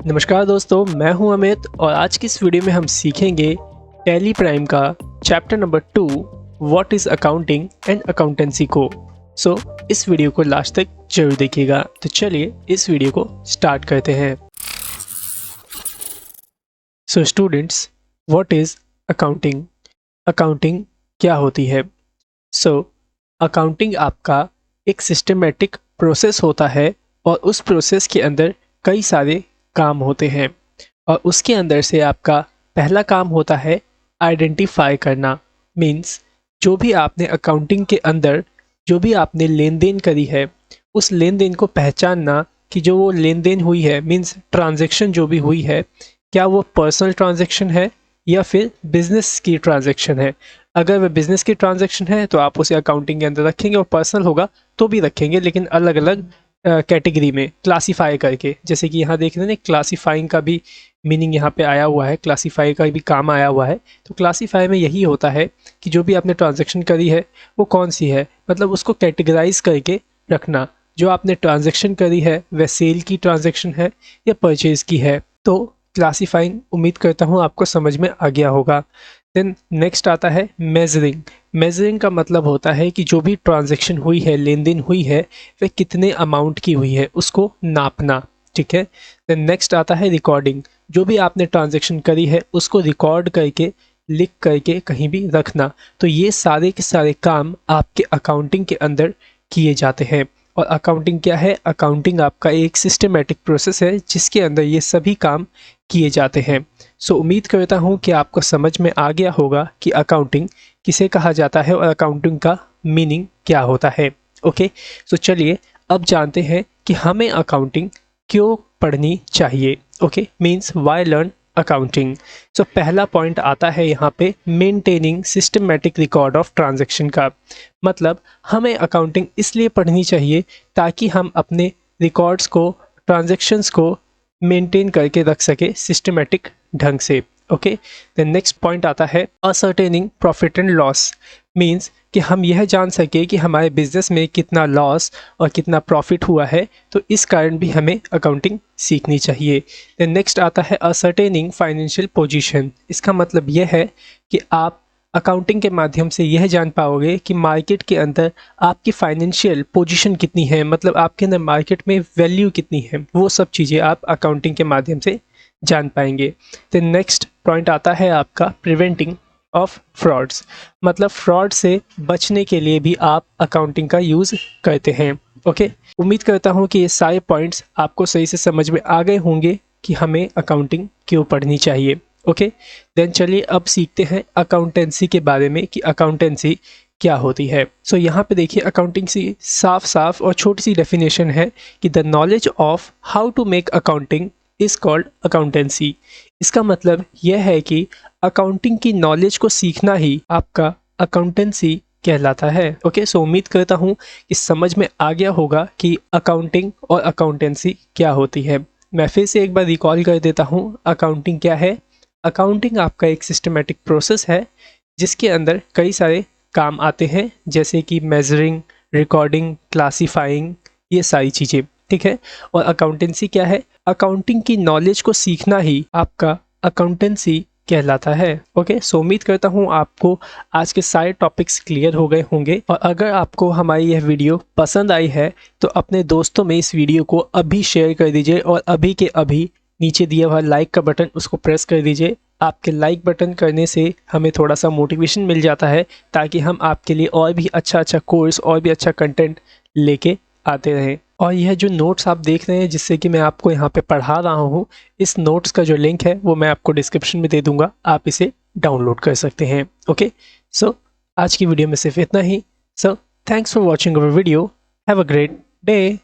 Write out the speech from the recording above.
नमस्कार दोस्तों, मैं हूं अमित और आज की इस वीडियो में हम सीखेंगे टैली प्राइम का chapter number 2 what is accounting and accountancy को। इस वीडियो को लास्ट तक जरूर देखिएगा। तो चलिए इस वीडियो को स्टार्ट करते हैं। Students, what is accounting? Accounting क्या होती है? अकाउंटिंग आपका एक सिस्टमेटिक प्रोसेस होता है और उस प्रोसेस के अंदर कई सारे काम होते हैं और उसके अंदर से आपका पहला काम होता है आइडेंटिफाई करना। मींस जो भी आपने अकाउंटिंग के अंदर जो भी आपने लेन देन करी है उस लेन देन को पहचानना कि जो वो लेन देन हुई है, मींस ट्रांजैक्शन जो भी हुई है, क्या वो पर्सनल ट्रांजैक्शन है या फिर बिजनेस की ट्रांजैक्शन है। अगर वह बिजनेस की ट्रांजैक्शन है तो आप उसे अकाउंटिंग के अंदर रखेंगे और पर्सनल होगा तो भी रखेंगे, लेकिन अलग अलग कैटेगरी में क्लासीफाई करके। जैसे कि यहाँ देख रहे हैं, क्लासीफाइंग का भी मीनिंग यहाँ पे आया हुआ है, क्लासीफाई का भी काम आया हुआ है। तो क्लासीफाई में यही होता है कि जो भी आपने ट्रांजैक्शन करी है वो कौन सी है, मतलब उसको कैटेगराइज करके रखना। जो आपने ट्रांजैक्शन करी है वह सेल की ट्रांजैक्शन है या परचेज की है। तो क्लासीफाइंग उम्मीद करता हूँ आपको समझ में आ गया होगा। देन नेक्स्ट आता है मेजरिंग। मेजरिंग का मतलब होता है कि जो भी ट्रांजैक्शन हुई है, लेन देन हुई है, वह कितने अमाउंट की हुई है उसको नापना। ठीक है। देन नेक्स्ट आता है रिकॉर्डिंग। जो भी आपने ट्रांजैक्शन करी है उसको रिकॉर्ड करके लिख करके कहीं भी रखना। तो ये सारे के सारे काम आपके अकाउंटिंग के अंदर किए जाते हैं। और अकाउंटिंग क्या है? अकाउंटिंग आपका एक सिस्टमेटिक प्रोसेस है जिसके अंदर ये सभी काम किए जाते हैं। उम्मीद करता हूँ कि आपको समझ में आ गया होगा कि अकाउंटिंग किसे कहा जाता है और अकाउंटिंग का मीनिंग क्या होता है। ओके, चलिए अब जानते हैं कि हमें अकाउंटिंग क्यों पढ़नी चाहिए। Okay, means why learn accounting. पहला पॉइंट आता है यहाँ पे maintaining systematic record of transaction का। मतलब हमें अकाउंटिंग इसलिए पढ़नी चाहिए ताकि हम अपने रिकॉर्ड्स को, ट्रांजैक्शंस को मेंटेन करके रख सके सिस्टमेटिक ढंग से। ओके, देन नेक्स्ट पॉइंट आता है ascertaining profit and loss. Means कि हम यह जान सके कि हमारे बिजनेस में कितना लॉस और कितना प्रॉफिट हुआ है, तो इस कारण भी हमें अकाउंटिंग सीखनी चाहिए। देन नेक्स्ट आता है असर्टेनिंग फाइनेंशियल पोजीशन। इसका मतलब यह है कि आप अकाउंटिंग के माध्यम से यह जान पाओगे कि मार्केट के अंदर आपकी फाइनेंशियल पोजीशन कितनी है, मतलब आपके अंदर मार्केट में वैल्यू कितनी है। वो सब चीज़ें आप अकाउंटिंग के माध्यम से जान पाएंगे। तो नेक्स्ट पॉइंट आता है आपका प्रिवेंटिंग ऑफ फ्रॉड्स। मतलब फ्रॉड से बचने के लिए भी आप अकाउंटिंग का यूज़ करते हैं। ओके, उम्मीद करता हूँ कि ये सारे पॉइंट्स आपको सही से समझ में आ गए होंगे कि हमें अकाउंटिंग क्यों पढ़नी चाहिए। ओके, देन चलिए अब सीखते हैं अकाउंटेंसी के बारे में कि अकाउंटेंसी क्या होती है। यहाँ पे देखिए, अकाउंटेंसी साफ साफ और छोटी सी डेफिनेशन है कि the knowledge of how to make accounting is called accountancy. इसका मतलब यह है कि अकाउंटिंग की नॉलेज को सीखना ही आपका अकाउंटेंसी कहलाता है। ओके, उम्मीद करता हूँ कि समझ में आ गया होगा कि अकाउंटिंग और अकाउंटेंसी क्या होती है। मैं फिर से एक बार रिकॉल कर देता हूँ, अकाउंटिंग क्या है। अकाउंटिंग आपका एक सिस्टमेटिक प्रोसेस है जिसके अंदर कई सारे काम आते हैं, जैसे कि मेजरिंग, रिकॉर्डिंग, क्लासीफाइंग, ये सारी चीज़ें। ठीक है। और अकाउंटेंसी क्या है? अकाउंटिंग की नॉलेज को सीखना ही आपका अकाउंटेंसी कहलाता है। ओके, उम्मीद करता हूँ आपको आज के सारे टॉपिक्स क्लियर हो गए होंगे। और अगर आपको हमारी यह वीडियो पसंद आई है तो अपने दोस्तों में इस वीडियो को अभी शेयर कर दीजिए और अभी के अभी नीचे दिया हुआ लाइक का बटन उसको प्रेस कर दीजिए। आपके लाइक बटन करने से हमें थोड़ा सा मोटिवेशन मिल जाता है ताकि हम आपके लिए और भी अच्छा कोर्स और भी अच्छा कंटेंट लेके आते रहें। और यह जो नोट्स आप देख रहे हैं जिससे कि मैं आपको यहाँ पे पढ़ा रहा हूँ, इस नोट्स का जो लिंक है वो मैं आपको डिस्क्रिप्शन में दे दूँगा, आप इसे डाउनलोड कर सकते हैं। ओके, आज की वीडियो में सिर्फ इतना ही। Thanks for watching our video. Have a great day.